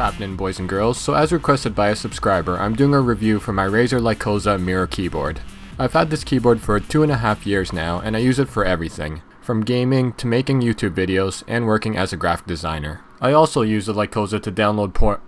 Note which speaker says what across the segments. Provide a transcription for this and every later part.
Speaker 1: happening, boys and girls? So as requested by a subscriber, I'm doing a review for my Razer Lycosa mirror keyboard. I've had this keyboard for 2.5 years now, and I use it for everything, from gaming to making YouTube videos and working as a graphic designer. I also use the Lycosa to download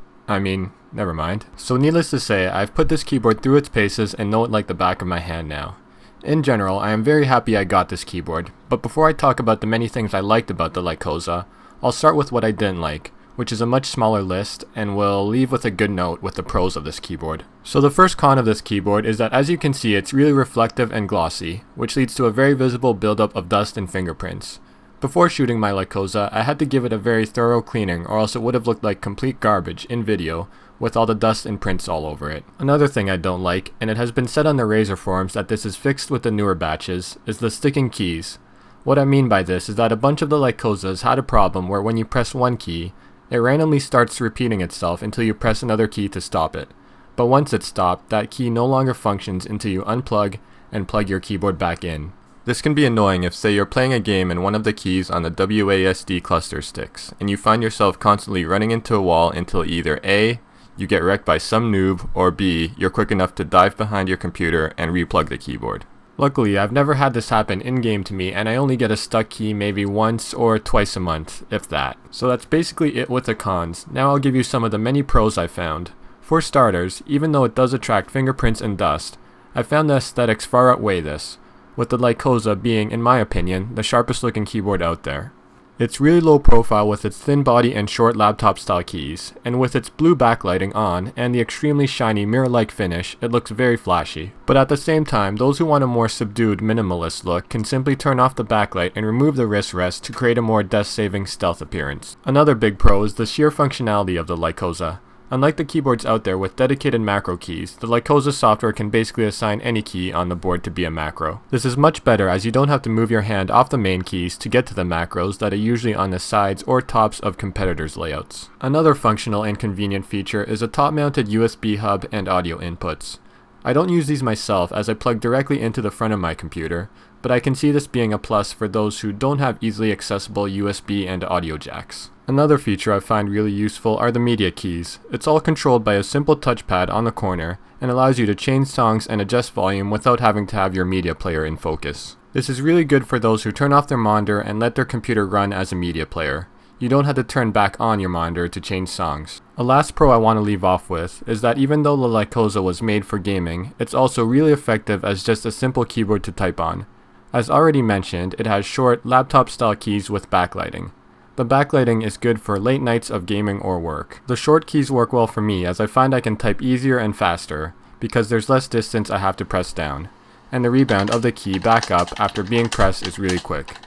Speaker 1: never mind. So needless to say, I've put this keyboard through its paces and know it like the back of my hand now. In general, I am very happy I got this keyboard, but before I talk about the many things I liked about the Lycosa, I'll start with what I didn't like, which is a much smaller list, and will leave with a good note with the pros of this keyboard. So the first con of this keyboard is that, as you can see, it's really reflective and glossy, which leads to a very visible buildup of dust and fingerprints. Before shooting my Lycosa, I had to give it a very thorough cleaning, or else it would have looked like complete garbage in video, with all the dust and prints all over it. Another thing I don't like, and it has been said on the Razer forums that this is fixed with the newer batches, is the sticking keys. What I mean by this is that a bunch of the Lycosas had a problem where when you press one key, it randomly starts repeating itself until you press another key to stop it. But once it's stopped, that key no longer functions until you unplug and plug your keyboard back in. This can be annoying if, say, you're playing a game and one of the keys on the WASD cluster sticks, and you find yourself constantly running into a wall until either A, you get wrecked by some noob, or B, you're quick enough to dive behind your computer and replug the keyboard. Luckily, I've never had this happen in-game to me, and I only get a stuck key maybe once or twice a month, if that. So that's basically it with the cons. Now I'll give you some of the many pros I found. For starters, even though it does attract fingerprints and dust, I found the aesthetics far outweigh this, with the Lycosa being, in my opinion, the sharpest looking keyboard out there. It's really low profile with its thin body and short laptop style keys, and with its blue backlighting on and the extremely shiny mirror-like finish, it looks very flashy. But at the same time, those who want a more subdued minimalist look can simply turn off the backlight and remove the wrist rest to create a more desk-saving stealth appearance. Another big pro is the sheer functionality of the Lycosa. Unlike the keyboards out there with dedicated macro keys, the Lycosa software can basically assign any key on the board to be a macro. This is much better as you don't have to move your hand off the main keys to get to the macros that are usually on the sides or tops of competitors' layouts. Another functional and convenient feature is a top-mounted USB hub and audio inputs. I don't use these myself as I plug directly into the front of my computer, but I can see this being a plus for those who don't have easily accessible USB and audio jacks. Another feature I find really useful are the media keys. It's all controlled by a simple touchpad on the corner and allows you to change songs and adjust volume without having to have your media player in focus. This is really good for those who turn off their monitor and let their computer run as a media player. You don't have to turn back on your monitor to change songs. A last pro I want to leave off with is that even though the Lycosa was made for gaming, it's also really effective as just a simple keyboard to type on. As already mentioned, it has short, laptop-style keys with backlighting. The backlighting is good for late nights of gaming or work. The short keys work well for me as I find I can type easier and faster, because there's less distance I have to press down, and the rebound of the key back up after being pressed is really quick.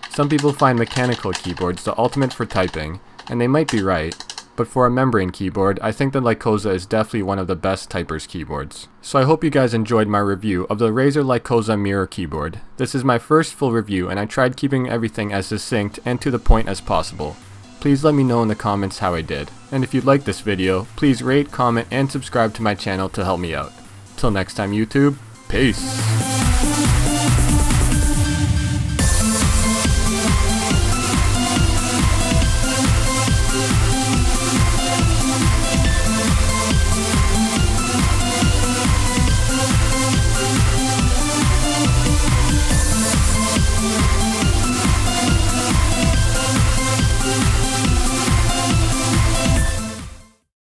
Speaker 1: Some people find mechanical keyboards the ultimate for typing, and they might be right, but for a membrane keyboard, I think the Lycosa is definitely one of the best typers keyboards. So I hope you guys enjoyed my review of the Razer Lycosa mirror keyboard. This is my first full review and I tried keeping everything as succinct and to the point as possible. Please let me know in the comments how I did. And if you liked this video, please rate, comment, and subscribe to my channel to help me out. Till next time YouTube, peace!